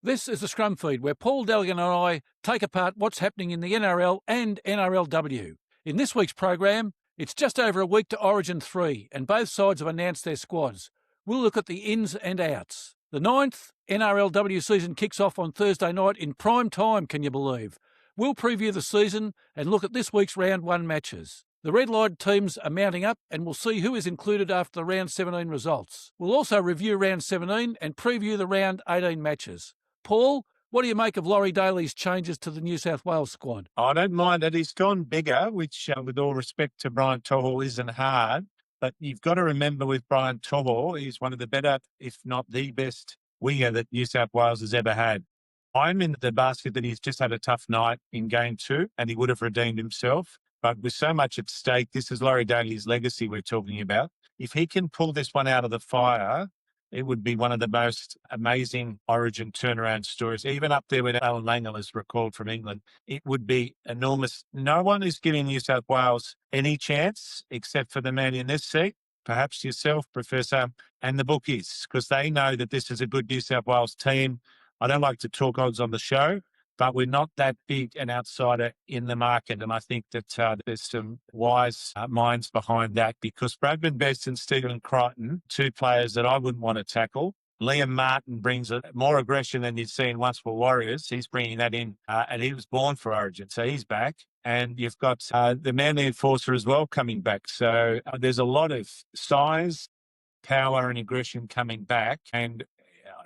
This is the Scrum Feed, where Paul Dalligan and I take apart what's happening in the NRL and NRLW. In this week's program, it's just over a week to Origin 3, and both sides have announced their squads. We'll look at the ins and outs. The 9th NRLW season kicks off on Thursday night in prime time, can you believe? We'll preview the season and look at this week's Round 1 matches. The red-line teams are mounting up, and we'll see who is included after the Round 17 results. We'll also review Round 17 and preview the Round 18 matches. Paul, what do you make of Laurie Daly's changes to the New South Wales squad? I don't mind that he's gone bigger, which, with all respect to Brian Tohol, isn't hard. But you've got to remember with Brian Tohol, he's one of the better, if not the best winger that New South Wales has ever had. I'm in the basket that he's just had a tough night in game 2 and he would have redeemed himself. But with so much at stake, this is Laurie Daly's legacy we're talking about. If he can pull this one out of the fire, it would be one of the most amazing Origin turnaround stories, even up there with Alan Langell is recalled from England. It would be enormous. No one is giving New South Wales any chance except for the man in this seat, perhaps yourself, Professor, and the bookies, because they know that this is a good New South Wales team. I don't like to talk odds on the show, but we're not that big an outsider in the market. And I think that there's some wise minds behind that, because Bradman Best and Stephen Crichton, two players that I wouldn't want to tackle. Liam Martin brings more aggression than you'd seen once for Warriors. He's bringing that in, and he was born for Origin, so he's back. And you've got the Manly Enforcer as well coming back. So there's a lot of size, power and aggression coming back. And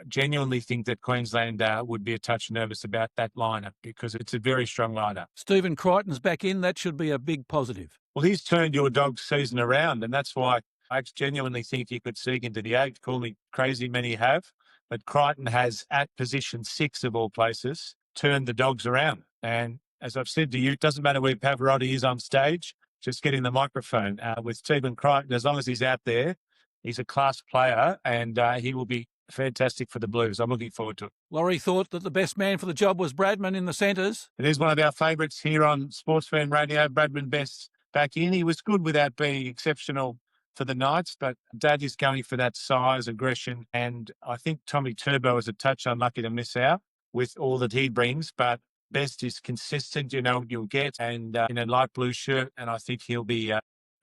genuinely think that Queensland would be a touch nervous about that lineup, because it's a very strong lineup. Stephen Crichton's back in. That should be a big positive. Well, he's turned your dog's season around, and that's why I genuinely think he could sneak into the 8. Call me crazy, many have. But Crichton has, at position 6 of all places, turned the dogs around. And as I've said to you, it doesn't matter where Pavarotti is on stage, just get in the microphone. With Stephen Crichton, as long as he's out there, he's a class player, and he will be fantastic for the Blues. I'm looking forward to it. Laurie thought that the best man for the job was Bradman in the centres. It is one of our favourites here on Sports Fan Radio. Bradman Best back in. He was good without being exceptional for the Knights, but Dad is going for that size, aggression, and I think Tommy Turbo is a touch unlucky to miss out with all that he brings, but Best is consistent, you know what you'll get, and in a light blue shirt, and I think he'll be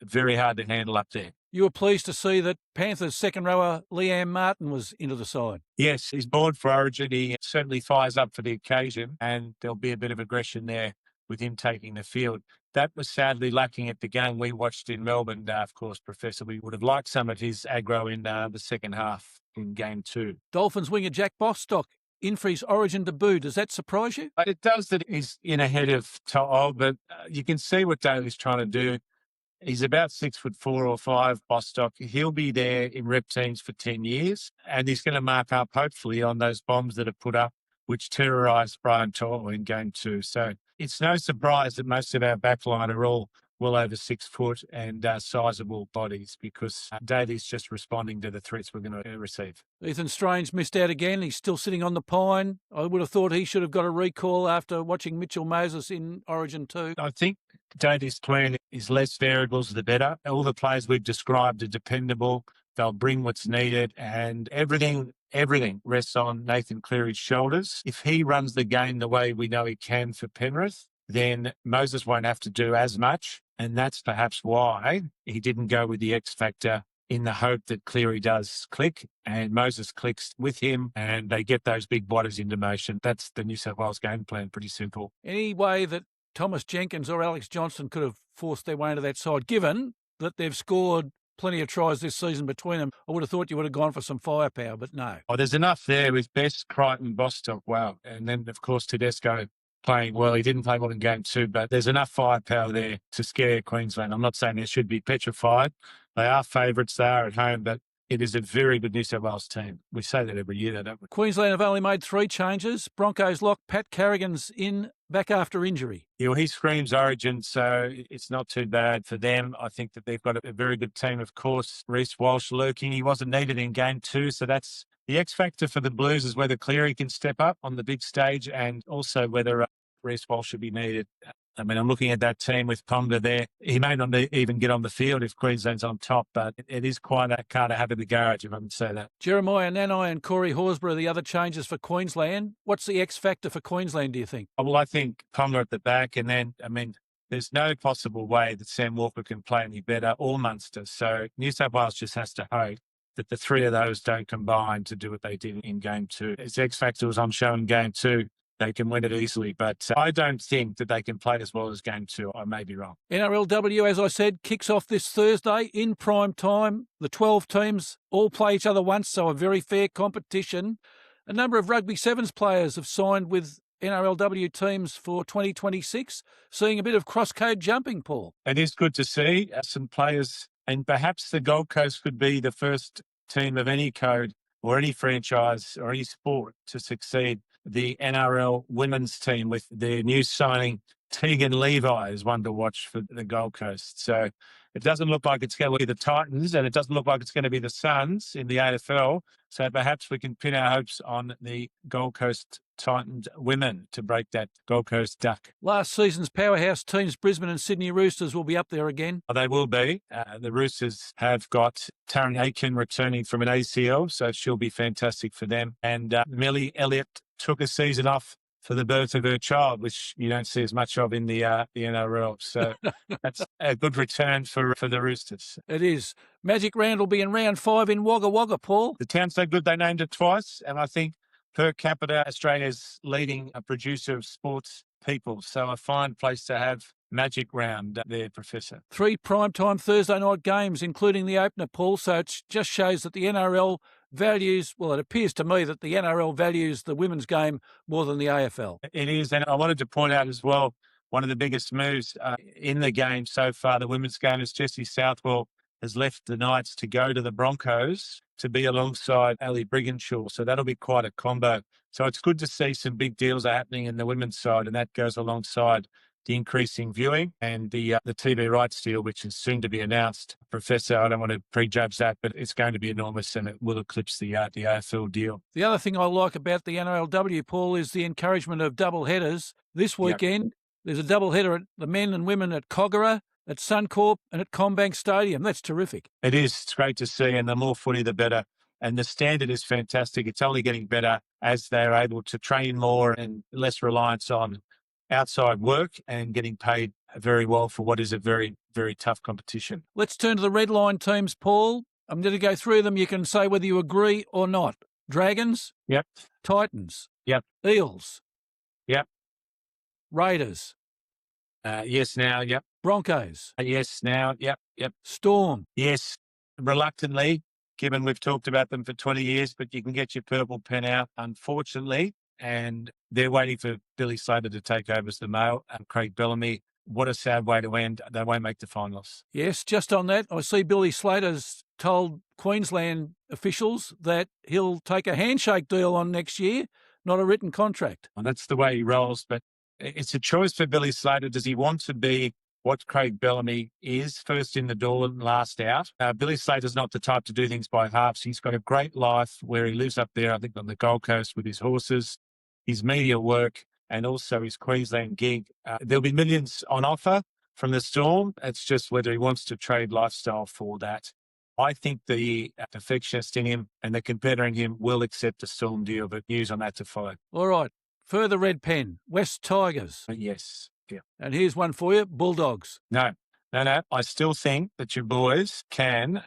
very hard to handle up there. You were pleased to see that Panthers second rower Liam Martin was into the side. Yes, he's born for Origin. He certainly fires up for the occasion, and there'll be a bit of aggression there with him taking the field. That was sadly lacking at the game we watched in Melbourne. Of course, Professor, we would have liked some of his aggro in the second half in game 2. Dolphins winger Jack Bostock in for his Origin debut. Does that surprise you? It does that he's in ahead of To'o, but you can see what Daly's trying to do. He's about 6'4" or 5", Bostock. He'll be there in rep teams for 10 years, and he's going to mark up, hopefully, on those bombs that are put up, which terrorised Brian To'o in game 2. So it's no surprise that most of our backline are all well over 6 foot and sizable bodies, because Daly's just responding to the threats we're going to receive. Ethan Strange missed out again. He's still sitting on the pine. I would have thought he should have got a recall after watching Mitchell Moses in Origin 2. I think Daly's plan is less variables, the better. All the players we've described are dependable. They'll bring what's needed, and everything rests on Nathan Cleary's shoulders. If he runs the game the way we know he can for Penrith, then Moses won't have to do as much. And that's perhaps why he didn't go with the X factor, in the hope that Cleary does click and Moses clicks with him and they get those big bodies into motion. That's the New South Wales game plan, pretty simple. Any way that Thomas Jenkins or Alex Johnston could have forced their way into that side, given that they've scored plenty of tries this season between them? I would have thought you would have gone for some firepower, but no. Oh, there's enough there with Best, Crichton, Bostock. Wow. And then, of course, Tedesco playing well. He didn't play well in game 2, but there's enough firepower there to scare Queensland. I'm not saying they should be petrified. They are favourites. They are at home, but it is a very good New South Wales team. We say that every year, don't we? Queensland have only made 3 changes. Broncos lock Pat Carrigan's in back after injury. Yeah, well, he screams Origin, so it's not too bad for them. I think that they've got a very good team, of course. Reece Walsh lurking. He wasn't needed in game 2, so that's the X factor for the Blues, is whether Cleary can step up on the big stage, and also whether Reece Walsh should be needed. I mean, I'm looking at that team with Ponga there. He may not even get on the field if Queensland's on top, but it is quite a car to have in the garage, if I can say that. Jeremiah Nanai and Corey Horsburgh are the other changes for Queensland. What's the X factor for Queensland, do you think? Well, I think Ponga at the back, and then, I mean, there's no possible way that Sam Walker can play any better, or Munster. So New South Wales just has to hope that the three of those don't combine to do what they did in game 2. It's X factor, as I'm showing game 2. They can win it easily, but I don't think that they can play as well as game 2. I may be wrong. NRLW, as I said, kicks off this Thursday in prime time. The 12 teams all play each other once, so a very fair competition. A number of Rugby Sevens players have signed with NRLW teams for 2026, seeing a bit of cross-code jumping, Paul. It is good to see some players, and perhaps the Gold Coast could be the first team of any code or any franchise or any sport to succeed. The NRL women's team with their new signing, Tegan Levi, is one to watch for the Gold Coast. So it doesn't look like it's going to be the Titans, and it doesn't look like it's going to be the Suns in the AFL. So perhaps we can pin our hopes on the Gold Coast Titans women to break that Gold Coast duck. Last season's powerhouse teams, Brisbane and Sydney Roosters, will be up there again. They will be. The Roosters have got Taryn Aiken returning from an ACL, so she'll be fantastic for them. And Millie Elliott took a season off for the birth of her child, which you don't see as much of in the NRL. So that's a good return for the Roosters. It is. Magic Round will be in round 5 in Wagga Wagga, Paul. The town's so good they named it twice, and I think per capita, Australia's leading producer of sports people. So a fine place to have Magic Round there, Professor. 3 primetime Thursday night games, including the opener, Paul. So it just shows that the NRL values, well, it appears to me that the NRL values the women's game more than the AFL. It is. And I wanted to point out as well, one of the biggest moves in the game so far, the women's game, is Jessie Southwell has left the Knights to go to the Broncos to be alongside Ali Brigginshaw. So that'll be quite a combo. So it's good to see some big deals are happening in the women's side, and that goes alongside the increasing viewing and the TV rights deal, which is soon to be announced. Professor, I don't want to prejudge that, but it's going to be enormous and it will eclipse the AFL deal. The other thing I like about the NRLW, Paul, is the encouragement of double headers. This weekend, There's a double header at the men and women at Kogarah, at Suncorp and at Combank Stadium. That's terrific. It is. It's great to see, and the more footy, the better. And the standard is fantastic. It's only getting better as they're able to train more and less reliance on outside work and getting paid very well for what is a very, very tough competition. Let's turn to the red line teams, Paul. I'm going to go through them. You can say whether you agree or not. Dragons. Yep. Titans. Yep. Eels. Yep. Raiders. Yes, now. Yep. Broncos. Yes, now. Yep. Yep. Storm. Yes. Reluctantly, given we've talked about them for 20 years, but you can get your purple pen out, unfortunately. And they're waiting for Billy Slater to take over as the male and Craig Bellamy. What a sad way to end. They won't make the finals. Yes, just on that, I see Billy Slater's told Queensland officials that he'll take a handshake deal on next year, not a written contract. And that's the way he rolls, but it's a choice for Billy Slater. Does he want to be what Craig Bellamy is, first in the door and last out? Billy Slater's not the type to do things by halves. He's got a great life where he lives up there, I think, on the Gold Coast with his horses, his media work, and also his Queensland gig. There'll be millions on offer from the Storm. It's just whether he wants to trade lifestyle for that. I think the perfectionist in him and the competitor in him will accept the Storm deal, but news on that to follow. All right. Further red pen, West Tigers. Yes. Yeah. And here's one for you, Bulldogs. No. I still think that your boys can,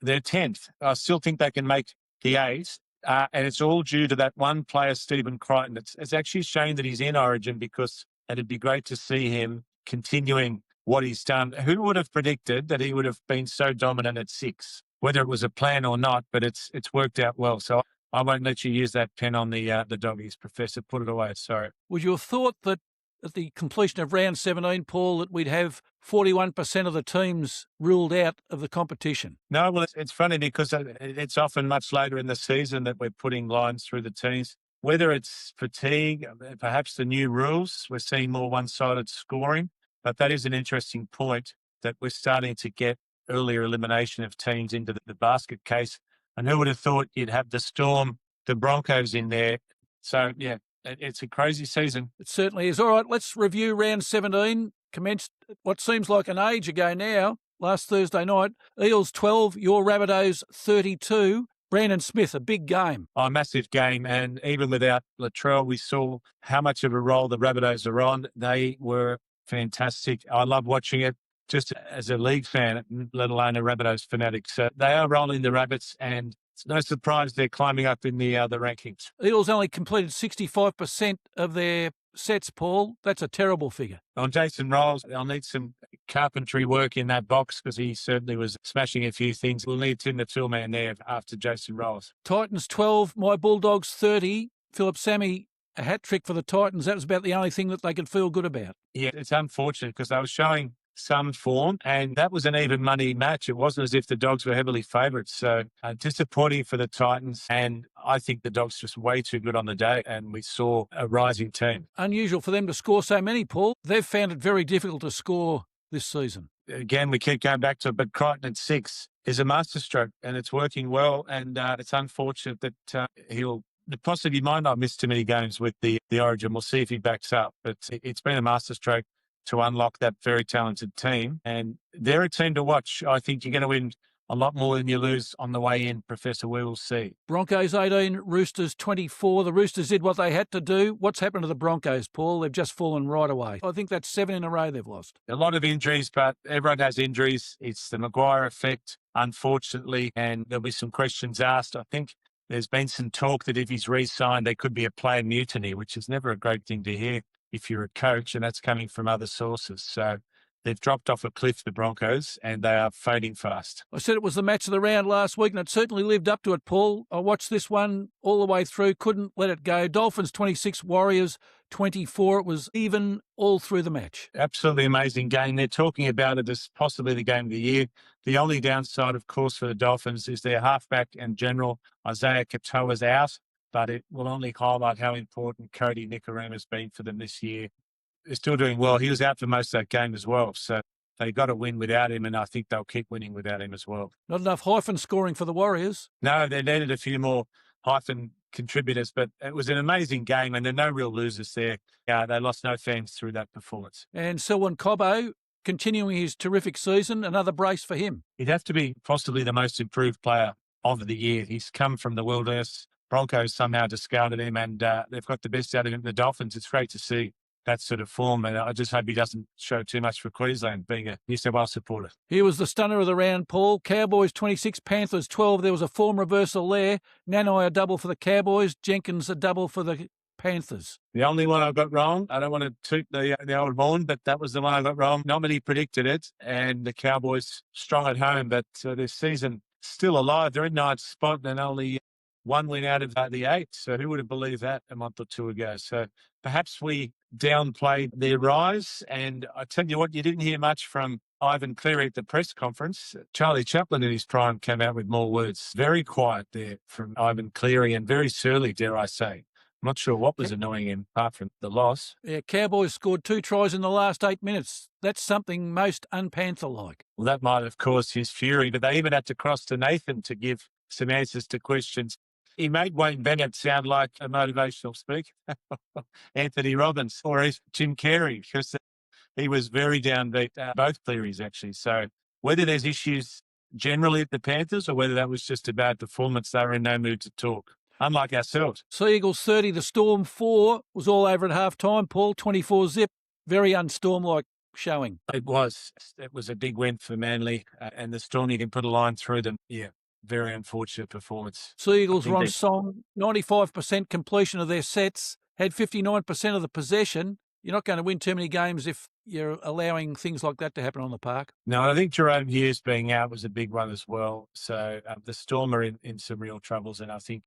they're 10th. I still think they can make the 8th. And it's all due to that one player, Stephen Crichton. It's actually a shame that he's in Origin because it'd be great to see him continuing what he's done. Who would have predicted that he would have been so dominant at 6? Whether it was a plan or not, but it's worked out well. So I won't let you use that pen on the doggies, Professor. Put it away. Sorry. Would you have thought that at the completion of round 17, Paul, that we'd have 41% of the teams ruled out of the competition? No, well, it's funny because it's often much later in the season that we're putting lines through the teams. Whether it's fatigue, perhaps the new rules, we're seeing more one-sided scoring. But that is an interesting point that we're starting to get earlier elimination of teams into the basket case. And who would have thought you'd have the Storm, the Broncos in there? So, yeah, It's a crazy season. It certainly is. All right, let's review round 17. Commenced what seems like an age ago now, last Thursday night. Eels 12, your Rabbitohs 32. Brandon Smith, a big game. Oh, massive game. And even without Latrell, we saw how much of a role the Rabbitohs are on. They were fantastic. I love watching it just as a league fan, let alone a Rabbitohs fanatic. So they are rolling the Rabbits, and it's no surprise they're climbing up in the rankings. Eels only completed 65% of their sets, Paul. That's a terrible figure. On Jason Rolls, I'll need some carpentry work in that box because he certainly was smashing a few things. We'll need Tim the Toolman there after Jason Rolls. Titans 12, my Bulldogs 30. Philip Sammy, a hat-trick for the Titans. That was about the only thing that they could feel good about. Yeah, it's unfortunate because they were showing some form, and that was an even money match. It wasn't as if the Dogs were heavily favourites. So disappointing for the Titans, and I think the Dogs just way too good on the day, and we saw a rising team. Unusual for them to score so many, Paul. They've found it very difficult to score this season. Again, we keep going back to it, but Crichton at 6 is a masterstroke, and it's working well, and it's unfortunate that he might not miss too many games with the Origin. We'll see if he backs up, but it's been a masterstroke to unlock that very talented team. And they're a team to watch. I think you're going to win a lot more than you lose on the way in, Professor. We will see. Broncos 18, Roosters 24. The Roosters did what they had to do. What's happened to the Broncos, Paul? They've just fallen right away. I think that's 7 in a row they've lost. A lot of injuries, but everyone has injuries. It's the Maguire effect, unfortunately, and there'll be some questions asked. I think there's been some talk that if he's re-signed, there could be a player mutiny, which is never a great thing to hear if you're a coach, and that's coming from other sources. So they've dropped off a cliff, the Broncos, and they are fading fast. I said it was the match of the round last week, and it certainly lived up to it, Paul. I watched this one all the way through, couldn't let it go. Dolphins 26, Warriors 24. It was even all through the match. Absolutely amazing game. They're talking about it as possibly the game of the year. The only downside, of course, for the Dolphins is their halfback and general, Isaiah Katoa's out, but it will only highlight how important Cody Nikorima has been for them this year. They're still doing well. He was out for most of that game as well, so they got to win without him, and I think they'll keep winning without him as well. Not enough hyphen scoring for the Warriors. No, they needed a few more hyphen contributors, but it was an amazing game, and there are no real losers there. They lost no fans through that performance. And Selwyn Cobbo, continuing his terrific season, another brace for him. He'd have to be possibly the most improved player of the year. He's come from the wilderness. Broncos somehow discarded him, and they've got the best out of him. The Dolphins, it's great to see that sort of form, and I just hope he doesn't show too much for Queensland, being a New South Wales supporter. Here was the stunner of the round, Paul. Cowboys 26, Panthers 12. There was a form reversal there. Nanai a double for the Cowboys. Jenkins a double for the Panthers. The only one I got wrong, I don't want to toot the old horn, but that was the one I got wrong. Not many predicted it, and the Cowboys strong at home, but their season still alive. They're in ninth spot and only one win out of the 8. So who would have believed that a month or two ago? So perhaps we downplayed their rise. And I tell you what, you didn't hear much from Ivan Cleary at the press conference. Charlie Chaplin in his prime came out with more words. Very quiet there from Ivan Cleary, and very surly, dare I say. I'm not sure what was annoying him apart from the loss. Yeah, Cowboys scored 2 tries in the last 8 minutes. That's something most un-Panther-like. Well, that might have caused his fury, but they even had to cross to Nathan to give some answers to questions. He made Wayne Bennett sound like a motivational speaker, Anthony Robbins, or Jim Carrey, because he was very downbeat, both Clearys actually. So whether there's issues generally at the Panthers or whether that was just a bad performance, they were in no mood to talk, unlike ourselves. Sea Eagles 30, the Storm 4 was all over at half-time, Paul, 24-zip. Very unstorm-like showing. It was. It was a big win for Manly, and the Storm, you can put a line through them. Yeah. Very unfortunate performance. Sea Eagles were on song, 95% completion of their sets, had 59% of the possession. You're not going to win too many games if you're allowing things like that to happen on the park. No, I think Jerome Hughes being out was a big one as well. So the Storm are in some real troubles, and I think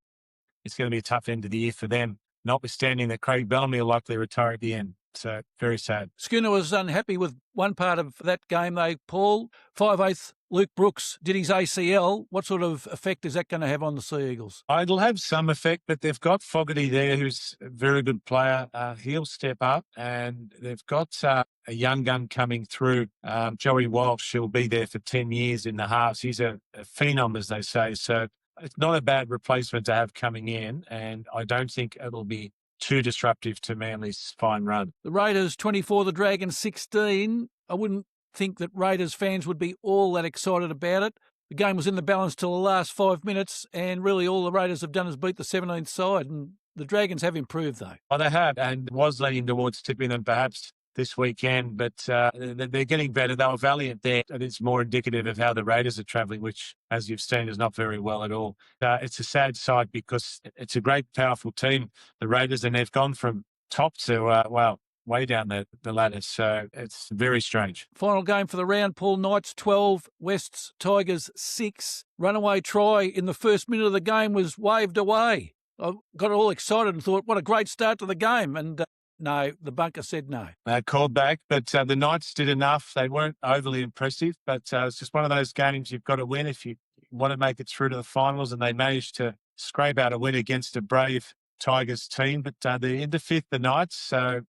it's going to be a tough end of the year for them, notwithstanding that Craig Bellamy will likely retire at the end. So very sad. Schooner was unhappy with one part of that game, though, Paul. 5/8 Luke Brooks did his ACL. What sort of effect is that going to have on the Sea Eagles? It'll have some effect, but they've got Fogarty there, who's a very good player. He'll step up, and they've got a young gun coming through. Joey Walsh, he'll be there for 10 years in the halves. He's a phenom, as they say. So it's not a bad replacement to have coming in, and I don't think it'll be too disruptive to Manly's fine run. The Raiders 24, the Dragons 16. I wouldn't think that Raiders fans would be all that excited about it. The game was in the balance till the last 5 minutes, and really all the Raiders have done is beat the 17th side, and the Dragons have improved, though. Oh, they have, and was leaning towards tipping them perhaps this weekend, but they're getting better. They were valiant there, and it's more indicative of how the Raiders are travelling, which, as you've seen, is not very well at all. It's a sad side because it's a great, powerful team, the Raiders, and they've gone from top to, way down the ladder. So it's very strange. Final game for the round, Paul. Knights 12, Wests Tigers 6. Runaway try in the first minute of the game was waved away. I got all excited and thought, what a great start to the game. And no, the bunker said no. They called back, but the Knights did enough. They weren't overly impressive, but it's just one of those games you've got to win if you want to make it through to the finals, and they managed to scrape out a win against a brave Tigers team. But they're in the fifth, the Knights, so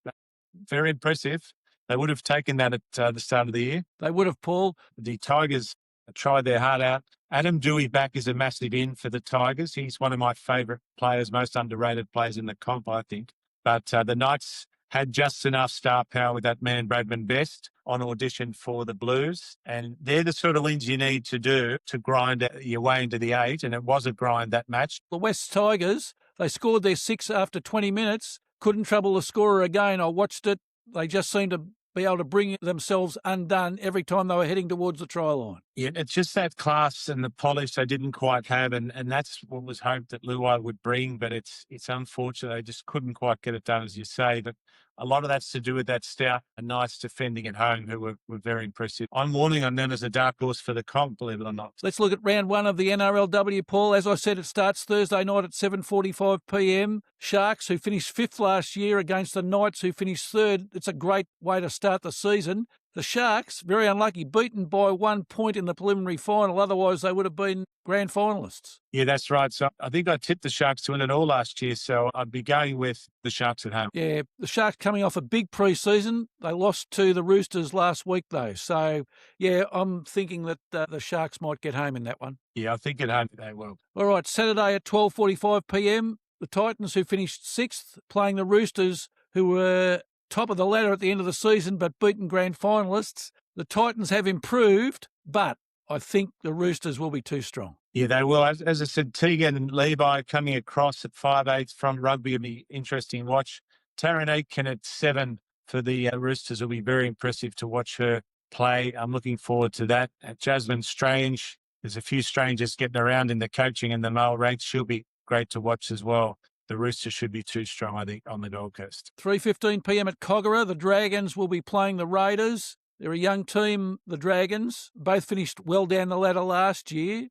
very impressive. They would have taken that at the start of the year. They would have, Paul. The Tigers tried their heart out. Adam Dewey back is a massive in for the Tigers. He's one of my favourite players, most underrated players in the comp, I think. But the Knights had just enough star power with that man, Bradman Best, on audition for the Blues. And they're the sort of wins you need to do to grind your way into the 8. And it was a grind, that match. The West Tigers, they scored their 6 after 20 minutes. Couldn't trouble the scorer again. I watched it. They just seemed to be able to bring themselves undone every time they were heading towards the try line. Yeah, it's just that class and the polish they didn't quite have, and that's what was hoped that Luai would bring, but it's unfortunate they just couldn't quite get it done, as you say. But a lot of that's to do with that stout and nice defending at home, who were very impressive. I'm warning on them as a dark horse for the comp, believe it or not. Let's look at round 1 of the NRLW, Paul. As I said, it starts Thursday night at 7:45 p.m. Sharks, who finished 5th last year, against the Knights, who finished 3rd. It's a great way to start the season. The Sharks, very unlucky, beaten by 1 point in the preliminary final. Otherwise, they would have been grand finalists. Yeah, that's right. So I think I tipped the Sharks to win it all last year, so I'd be going with the Sharks at home. Yeah, the Sharks coming off a big pre-season. They lost to the Roosters last week, though. So, yeah, I'm thinking that the Sharks might get home in that one. Yeah, I think at home they will. All right, Saturday at 12:45 p.m, the Titans, who finished 6th, playing the Roosters, who were top of the ladder at the end of the season, but beaten grand finalists. The Titans have improved, but I think the Roosters will be too strong. Yeah, they will. As I said, Tegan and Levi coming across at 5'8" from rugby will be interesting to watch. Taryn Aitken at 7 for the Roosters will be very impressive to watch her play. I'm looking forward to that. Jasmine Strange, there's a few strangers getting around in the coaching and the male ranks. She'll be great to watch as well. The Roosters should be too strong, I think, on the Gold Coast. 3:15 p.m. at Kogarah, the Dragons will be playing the Raiders. They're a young team, the Dragons. Both finished well down the ladder last year.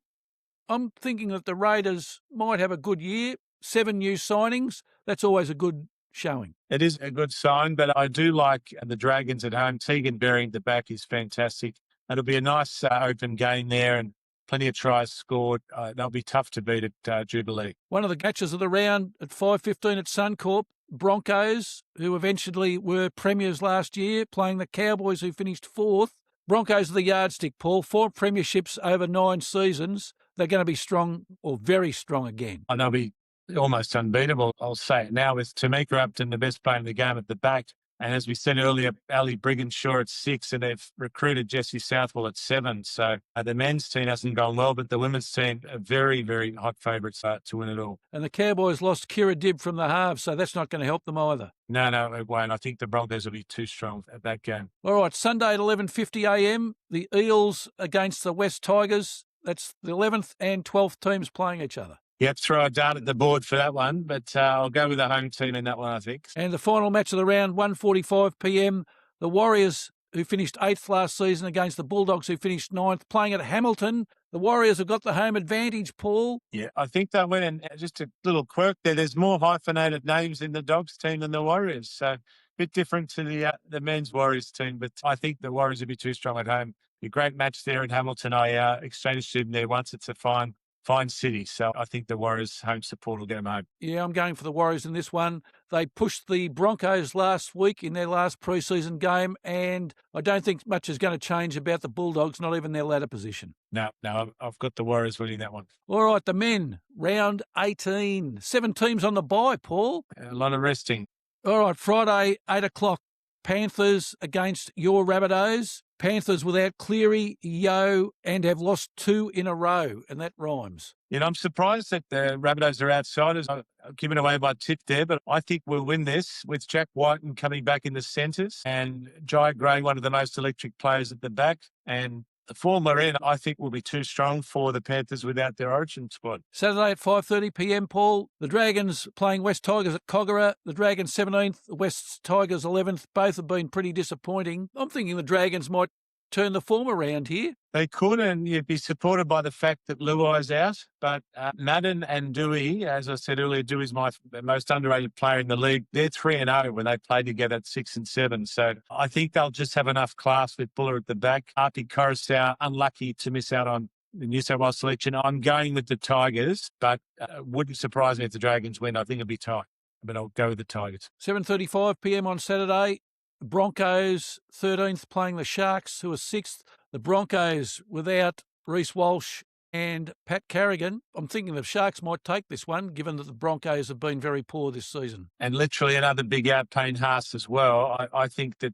I'm thinking that the Raiders might have a good year. 7 new signings. That's always a good showing. It is a good sign, but I do like the Dragons at home. Tegan burying the back is fantastic. It'll be a nice open game there, and plenty of tries scored. They'll be tough to beat at Jubilee. One of the matches of the round at 5:15 at Suncorp, Broncos, who eventually were premiers last year, playing the Cowboys, who finished 4th. Broncos are the yardstick, Paul. 4 premierships over 9 seasons. They're going to be strong, or very strong again. And they'll be almost unbeatable. I'll say it now, with Tamika Upton, the best player in the game, at the back. And as we said earlier, Ali Brigginshaw at 6, and they've recruited Jesse Southwell at 7. So the men's team hasn't gone well, but the women's team are very, very hot favourites to win it all. And the Cowboys lost Kira Dibb from the halves, so that's not going to help them either. No, it won't. I think the Broncos will be too strong at that game. All right, Sunday at 11:50 a.m, the Eels against the West Tigers. That's the 11th and 12th teams playing each other. Yep, throw a dart at the board for that one, but I'll go with the home team in that one, I think. And the final match of the round, 1:45 p.m, the Warriors, who finished 8th last season, against the Bulldogs, who finished 9th, playing at Hamilton. The Warriors have got the home advantage, Paul. Yeah, I think they'll win. And just a little quirk there, there's more hyphenated names in the Dogs team than the Warriors. So a bit different to the men's Warriors team, but I think the Warriors will be too strong at home. A great match there at Hamilton. I exchanged them there once. It's a fine fine city. So I think the Warriors' home support will get them home. Yeah, I'm going for the Warriors in this one. They pushed the Broncos last week in their last pre-season game, and I don't think much is going to change about the Bulldogs, not even their ladder position. No, I've got the Warriors winning that one. All right, the men, round 18. 7 teams on the bye, Paul. A lot of resting. All right, Friday, 8 o'clock, Panthers against your Rabbitohs. Panthers without Cleary, Yeo, and have lost 2 in a row, and that rhymes. You know, I'm surprised that the Rabbitohs are outsiders. I've given away my tip there, but I think we'll win this with Jack Whiten coming back in the centres and Jai Gray, one of the most electric players at the back. And the form we're in, I think, will be too strong for the Panthers without their origin squad. Saturday at 5:30 p.m, Paul. The Dragons playing West Tigers at Kogarah. The Dragons 17th, the West Tigers 11th. Both have been pretty disappointing. I'm thinking the Dragons might turn the form around here. They could, and you'd be supported by the fact that Luai's out. But Madden and Dewey, as I said earlier, Dewey's my most underrated player in the league. They're 3-0 when they play together at 6 and 7. So I think they'll just have enough class with Buller at the back. Artie Coruscant, unlucky to miss out on the New South Wales selection. I'm going with the Tigers, but wouldn't surprise me if the Dragons win. I think it'll be tight, but I'll go with the Tigers. 7:35 p.m. on Saturday. Broncos 13th playing the Sharks, who are 6th. The Broncos without Reece Walsh and Pat Carrigan. I'm thinking the Sharks might take this one, given that the Broncos have been very poor this season. And literally another big out, Payne Haas as well. I think the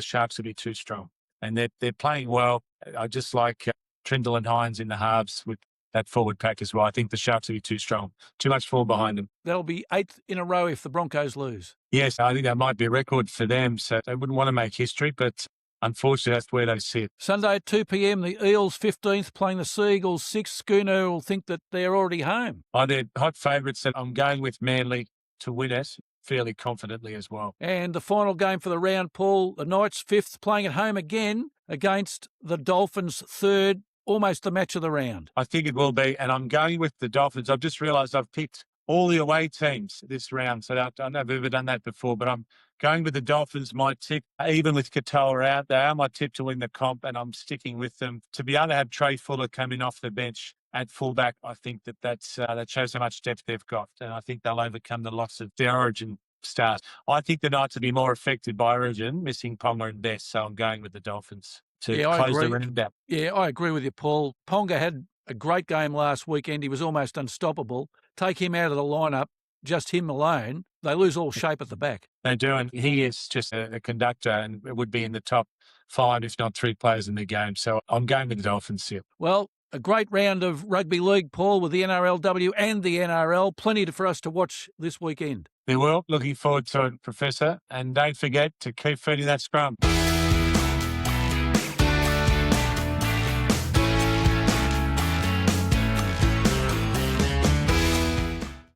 Sharks will be too strong, and they're playing well. I just like Trindle and Hines in the halves with that forward pack as well. I think the Sharks will be too strong. Too much fall behind them. That'll be 8th in a row if the Broncos lose. Yes, I think that might be a record for them. So they wouldn't want to make history, but unfortunately, that's where they sit. Sunday at 2 p.m, the Eels 15th playing the Seagulls 6th. Schooner will think that they're already home. They're hot favourites. I'm going with Manly to win it fairly confidently as well. And the final game for the round, Paul, the Knights 5th playing at home again against the Dolphins 3rd. Almost the match of the round. I think it will be, and I'm going with the Dolphins. I've just realised I've picked all the away teams this round, so I don't know if I've ever done that before, but I'm going with the Dolphins. My tip, even with Katoa out, they are my tip to win the comp, and I'm sticking with them. To be able to have Trey Fuller coming off the bench at fullback, I think that shows how much depth they've got, and I think they'll overcome the loss of their origin stars. I think the Knights will be more affected by origin, missing Ponga and Best, so I'm going with the Dolphins to close the round out. Yeah, I agree with you, Paul. Ponga had a great game last weekend. He was almost unstoppable. Take him out of the lineup, just him alone, they lose all shape at the back. They do, and he is just a conductor and would be in the top 5, if not 3 players in the game. So I'm going with the Dolphins here. Well, a great round of rugby league, Paul, with the NRLW and the NRL. Plenty for us to watch this weekend. There will. Looking forward to it, Professor. And don't forget to keep feeding that scrum.